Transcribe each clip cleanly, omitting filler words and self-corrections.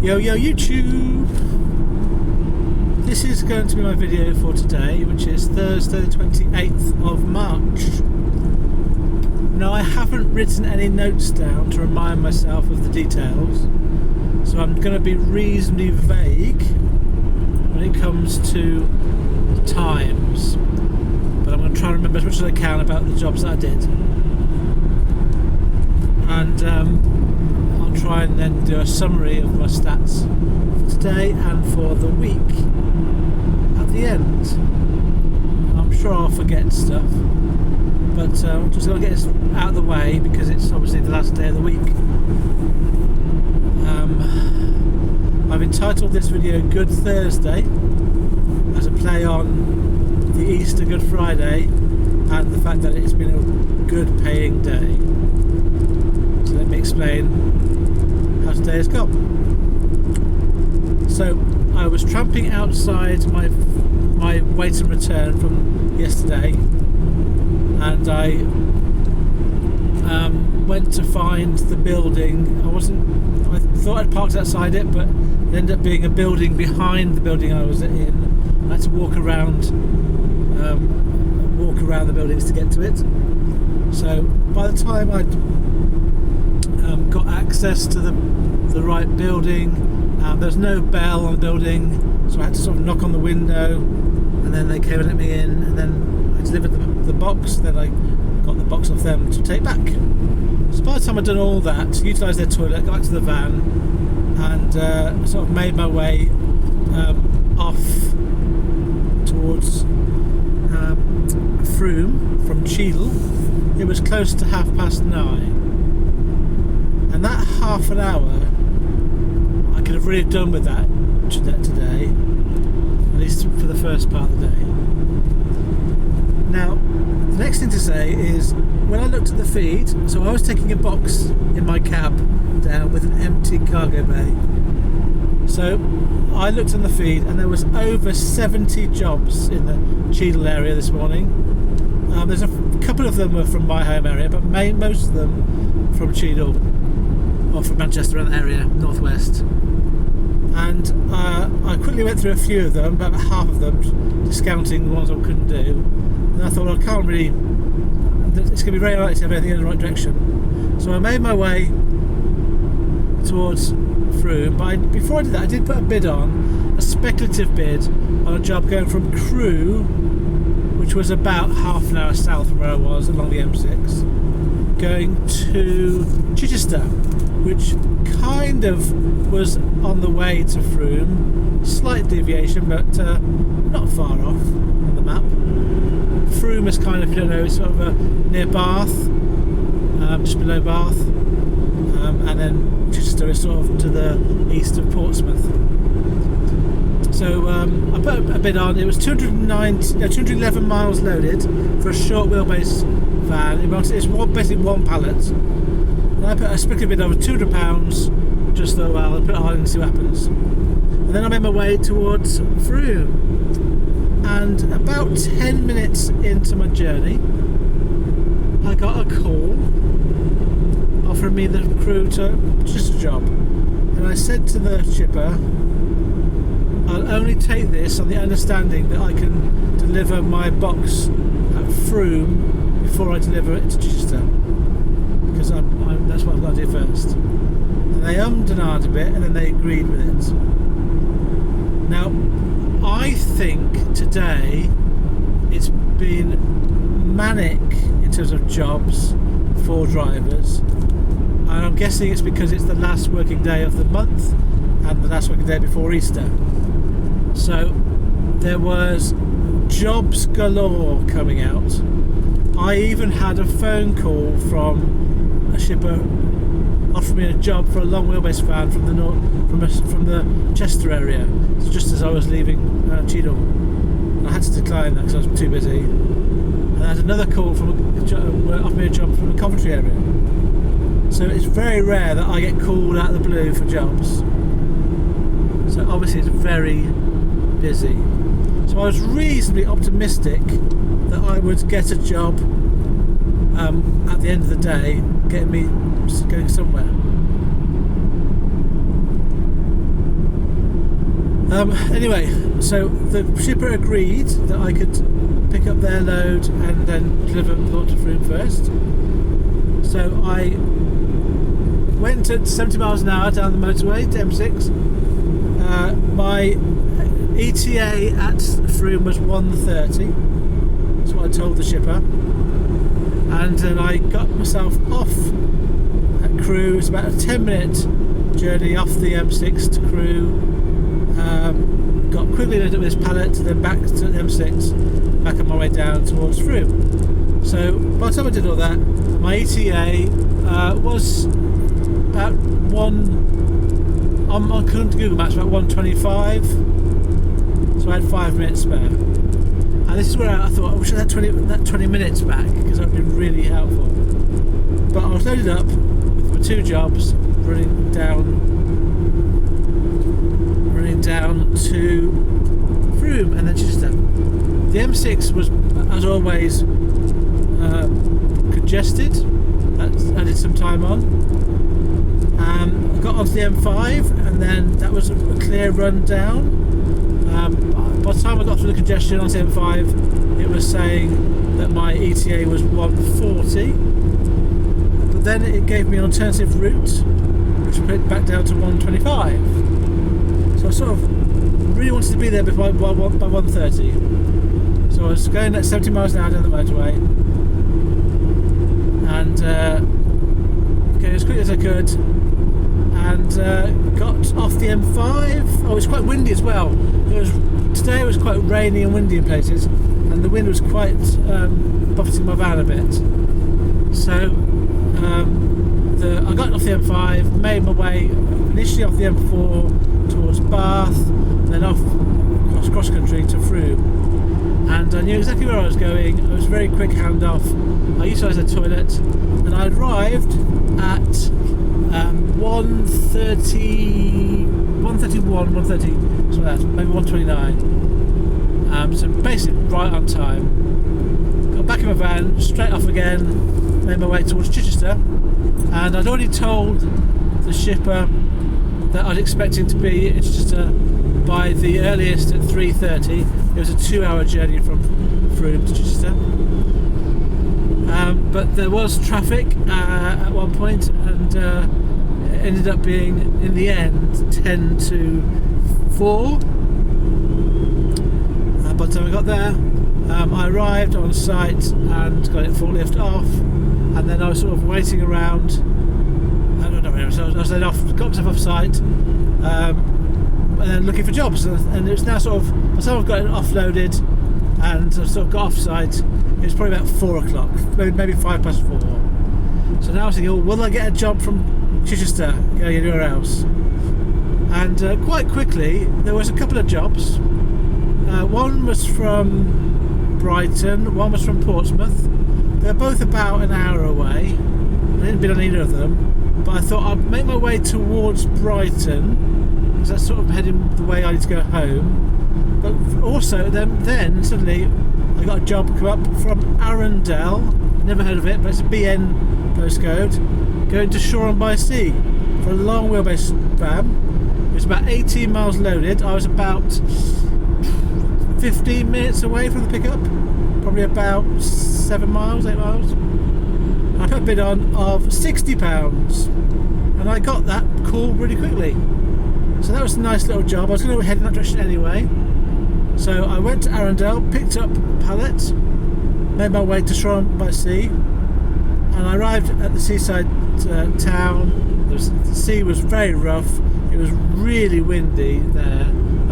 Yo YouTube! This is going to be my video for today, which is Thursday the 28th of March. Now, I haven't written any notes down to remind myself of the details, so I'm going to be reasonably vague when it comes to times, but I'm going to try and remember as much as I can about the jobs that I did, and I'll try and then do a summary of my stats for today and for the week at the end. I'm sure I'll forget stuff, but I'm just going to get this out of the way because it's obviously the last day of the week. I've entitled this video Good Thursday as a play on the Easter Good Friday and the fact that it's been a good paying day. So let me explain how today has gone. So I was tramping outside my wait and return from yesterday, and I went to find the building. I thought I'd parked outside it, but it ended up being a building behind the building I was in. I had to walk around the buildings to get to it. So by the time I'd got access to the right building, there's no bell on the building, so I had to sort of knock on the window, and then they came and let me in, and then I delivered the box. Then I got the box off them to take back. So by the time I'd done all that, utilised their toilet, got back to the van, and sort of made my way off towards Frome from Cheadle, it was close to 9:30. And that half an hour I could have really done with that today, at least for the first part of the day. Now, the next thing to say is, when I looked at the feed, so I was taking a box in my cab down with an empty cargo bay. So I looked on the feed and there was over 70 jobs in the Cheadle area this morning. There's a couple of them are from my home area, but most of them from Cheadle, or from Manchester and the area, northwest. And I quickly went through a few of them, about half of them, discounting the ones I couldn't do. And I thought, well, I can't really, it's going to be very unlikely to have anything in the right direction. So I made my way towards Frome, but before I did that, I did put a bid on, a speculative bid on a job going from Crewe, which was about half an hour south from where I was along the M6, going to Chichester, which kind of was on the way to Frome, slight deviation, but not far off on the map. Frome is kind of, if you don't know, it's sort of near Bath, just below Bath, and then Chichester is sort of to the east of Portsmouth. So I put a bid on. It was 211 miles loaded for a short wheelbase van. It's basically one pallet. And I put a speculative bid over £200, just thought, well, I'll put it on and see what happens. And then I made my way towards Frome. And about 10 minutes into my journey, I got a call offering me the crew to just a job. And I said to the shipper, I'll only take this on the understanding that I can deliver my box at Frome before I deliver it to Chichester, because that's what I've got to do first. And they ummed and ahed a bit, and then they agreed with it. Now, I think today it's been manic in terms of jobs for drivers, and I'm guessing it's because it's the last working day of the month and the last working day before Easter. So there was jobs galore coming out. I even had a phone call from a shipper offering me a job for a long wheelbase van from the Chester area, so just as I was leaving Cheadle. I had to decline that because I was too busy. And I had another call offering me a job from the Coventry area. So it's very rare that I get called out of the blue for jobs. So obviously it's very busy. So I was reasonably optimistic that I would get a job at the end of the day, getting me going somewhere. Anyway, so the shipper agreed that I could pick up their load and then deliver to Frome first. So I went at 70 miles an hour down the motorway to M6. My ETA at Frome was 1:30. That's what I told the shipper. And then I got myself off at Crewe. It's about a 10-minute journey off the M6 to Crewe. Got quickly loaded up with this pallet, then back to the M6, back on my way down towards Frome. So by the time I did all that, my ETA was about on Google Maps about 1:25. So I had 5 minutes spare. And this is where I thought I wish I had 20 minutes back, because that would be really helpful. But I was loaded up with my 2 jobs, running down to Frome and then Chichester. The M6 was, as always, congested. That added some time on. I got onto the M5 and then that was a clear run down. By the time I got through the congestion on the M5, it was saying that my ETA was 1:40. But then it gave me an alternative route, which put it back down to 1:25. So I sort of really wanted to be there by 1:30. So I was going at 70 miles an hour down the motorway and going as quickly as I could, and got off the M5. Oh, it was quite windy as well. Today it was quite rainy and windy in places, and the wind was quite buffeting my van a bit. So I got off the M5, made my way initially off the M4 towards Bath, then off cross country to Frome. And I knew exactly where I was going. It was a very quick handoff. I utilised the toilet, and I arrived at 1:31, something like that, maybe 1:29. So basically right on time. Got back in my van, straight off again, made my way towards Chichester, and I'd already told the shipper that I was expecting to be in Chichester by the earliest at 3:30. It was a 2-hour journey from Frome to Chichester. But there was traffic at one point, and it ended up being, in the end, 10 to 4. By the time I got there, I arrived on site and got it forklift off, and then I was sort of waiting around. I don't know, so I was then off, got myself off site, and then looking for jobs. And it was now sort of, by the time I've got it offloaded and I sort of got off site, it was probably about 4 o'clock, maybe 4:05. So now I was thinking, oh, will I get a job from Chichester going anywhere else? And quite quickly there was a couple of jobs. One was from Brighton, one was from Portsmouth. They're both about an hour away. I didn't bid on either of them, but I thought I'd make my way towards Brighton, because that's sort of heading the way I need to go home. But also then suddenly I got a job come up from Arundel. Never heard of it, but it's a BN postcode, going to Shoreham-by-Sea for a long wheelbase van. It was about 18 miles loaded. I was about 15 minutes away from the pickup, probably about 7 miles, 8 miles. I put a bid on of £60, and I got that call really quickly. So that was a nice little job. I was going to head in that direction anyway. So I went to Arundel, picked up pallets, made my way to Shoreham-by-Sea, and I arrived at the seaside town. The sea was very rough. It was really windy there.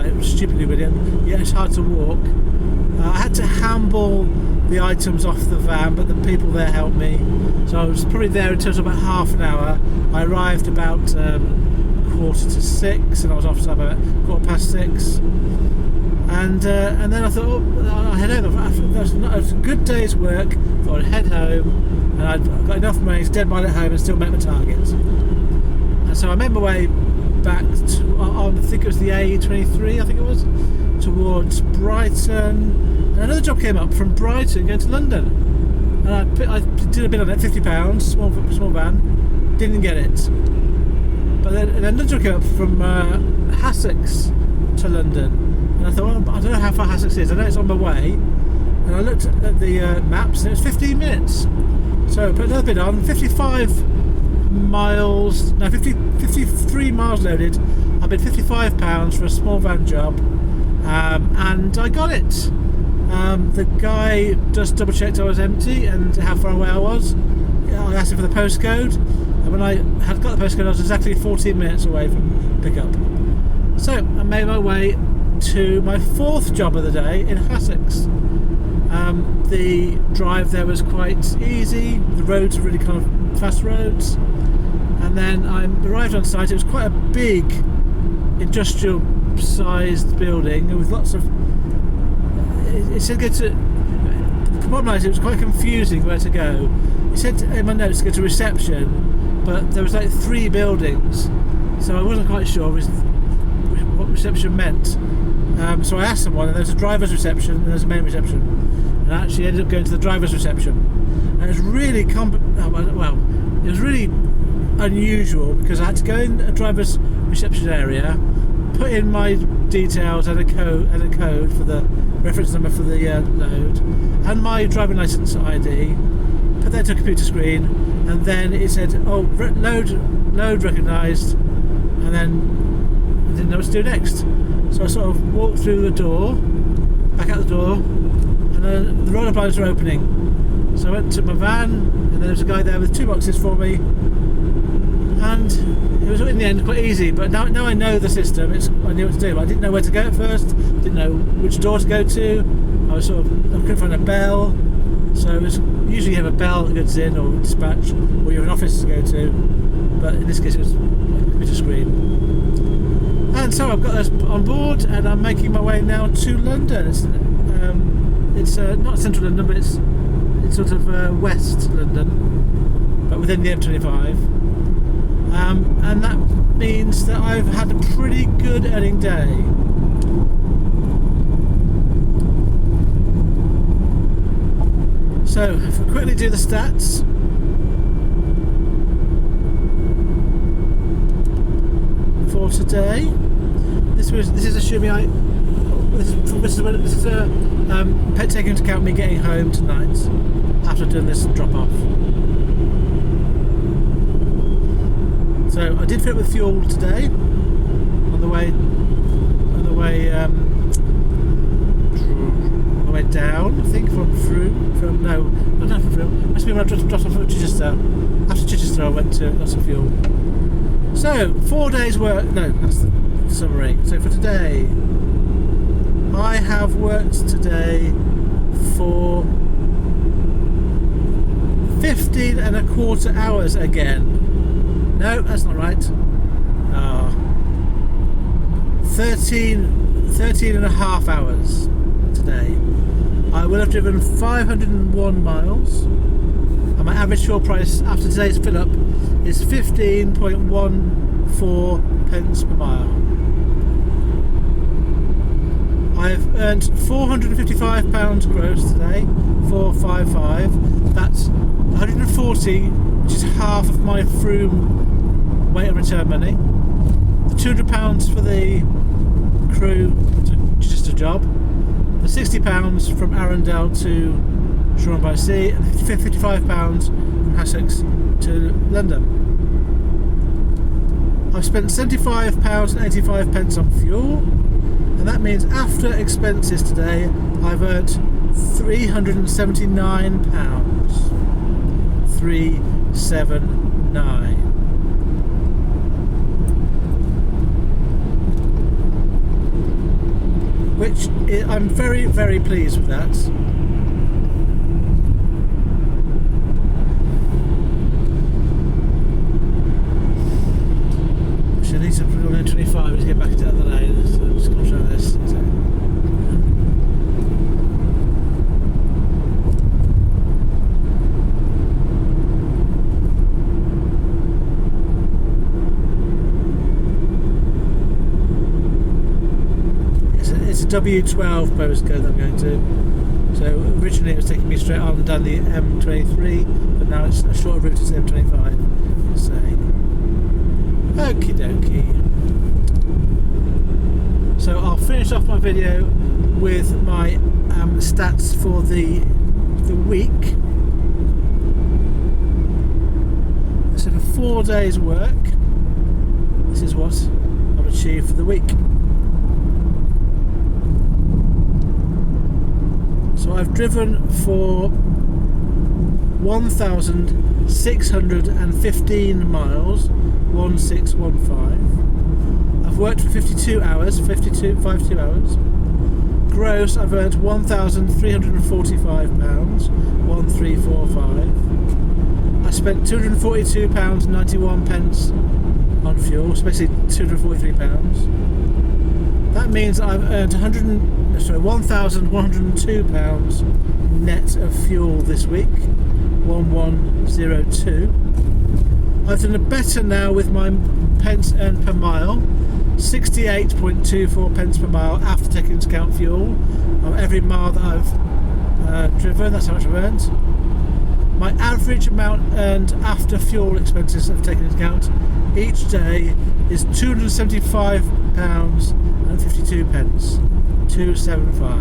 It was stupidly windy, and yeah, it's hard to walk. I had to handle the items off the van, but the people there helped me. So I was probably there in total about half an hour. I arrived about 5:45, and I was off to about 6:15. And then I thought, oh, I'll head home. That was a good day's work. I thought I'd head home, and I'd got enough money to dead mine at home and still make my targets. And so I made my way back to, I think it was the A23, I think it was, towards Brighton. And another job came up from Brighton going to London. And I did a bit on it, £50, small van, didn't get it. But then another job came up from Hassocks to London. And I thought, well, I don't know how far Hassocks is. I know it's on my way. And I looked at the maps and it was 15 minutes. So I put another bid on, 55 miles, no, 53 miles loaded. I bid £55 for a small van job, and I got it. The guy just double checked I was empty and how far away I was. I asked him for the postcode, and when I had got the postcode I was exactly 14 minutes away from pickup. So I made my way to my fourth job of the day in Hassocks. The drive there was quite easy, the roads were really kind of fast roads, and then I arrived on site. It was quite a big industrial sized building with lots of, it said go to, the bottom line is it was quite confusing where to go. It said in my notes to go to reception, but there was like 3 buildings, so I wasn't quite sure what reception meant. So I asked someone, and there's a driver's reception and there's a main reception, and I actually ended up going to the driver's reception. And it was really it was really unusual because I had to go in a driver's reception area, put in my details and a code for the reference number for the load, and my driving license ID, put that to a computer screen, and then it said, oh, load recognised, and then I didn't know what to do next. So I sort of walked through the door, back out the door, and then the roller blinds were opening. So I went to my van, and then there was a guy there with 2 boxes for me, and it was in the end quite easy. But now I know the system, I knew what to do. But I didn't know where to go at first, didn't know which door to go to. I couldn't find a bell. So it was, usually you have a bell that goes in, or dispatch, or you have an office to go to. But in this case it was like a computer screen. And so I've got those on board, and I'm making my way now to London. It's not central London, but it's sort of west London, but within the M25. And that means that I've had a pretty good earning day. So if we quickly do the stats. For today, this is assuming this is a taking into account me getting home tonight after doing this drop off. So I did fill it with fuel today on the way down. I think from Frome. Must be when I dropped off at Chichester. After Chichester, I went to got some fuel. So 4 days work. No, that's the summary. So for today, I have worked today for 15 and a quarter hours again. No, that's not right. 13 and a half hours today. I will have driven 501 miles, and my average fuel price after today's fill up is 15.14 pence per mile. I've earned £455 gross today, 455. That's 140, which is half of my Frome weight and return money. The £200 for the crew to just a job. The £60 from Arundel to Shoreham-by-Sea, and £55 from Hassocks to London. I've spent £75.85 on fuel, and that means after expenses today I've earned £379. 379. Which I'm very, very pleased with that. Actually, I need to put on M25 to get back to the other lane. So I'm just going to show this. It's a W12 postcode that I'm going to. So originally it was taking me straight on down the M23, but now it's a shorter route to the M25. Insane. Okie dokie. So I'll finish off my video with my stats for the week. So for 4 days work, this is what I've achieved for the week. So I've driven for 1,615 miles, 1615. I've worked for 52 hours, 52 hours. Gross, I've earned £1,345, 1345. I spent £242.91 on fuel, so basically £243. That means I've earned £1,102 net of fuel this week, 1102. I've done a better now with my pence earned per mile, 68.24 pence per mile after taking into account fuel. Every mile that I've driven, that's how much I've earned. My average amount earned after fuel expenses I've taken into account each day is £275.52, 275.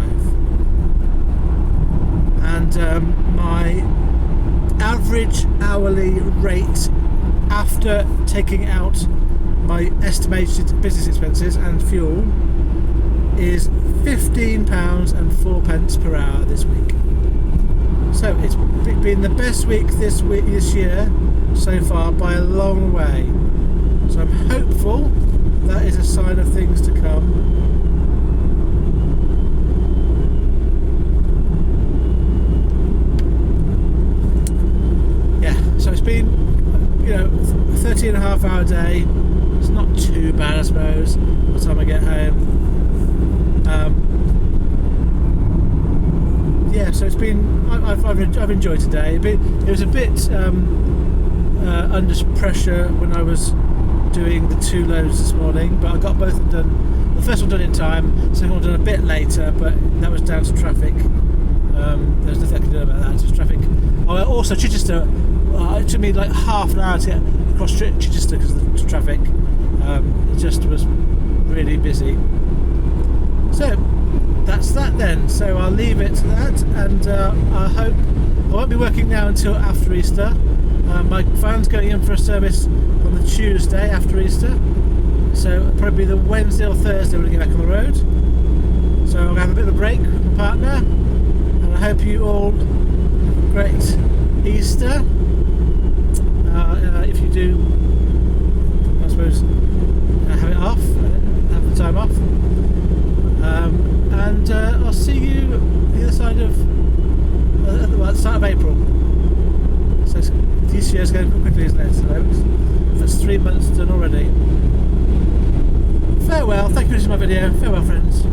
And my average hourly rate after taking out my estimated business expenses and fuel is £15.04 per hour this week. So it's been the best week this year so far by a long way. So I'm hopeful that is a sign of things to come. Yeah, so it's been, a 13.5 hour day. It's not too bad, I suppose, by the time I get home. Yeah, so it's been. I've enjoyed today. It was a bit under pressure when I was doing the 2 loads this morning, but I got both of them done. The first one done in time, the second one done a bit later, but that was down to traffic. There's nothing I can do about that. It was traffic. Oh, also Chichester. It took me like half an hour to get across Chichester because of the traffic. It just was really busy. So that's that then. So I'll leave it to that, and I hope I won't be working now until after Easter. My van's going in for a service on the Tuesday after Easter, so it'll probably be the Wednesday or Thursday when I get back on the road. So I'm going to have a bit of a break with my partner, and I hope you all have a great Easter. If you do, I suppose, have it off, have the time off. And I'll see you the other side of at the start of April. So this year's going quickly, isn't it? So that's 3 months done already. Farewell. Thank you for watching my video. Farewell, friends.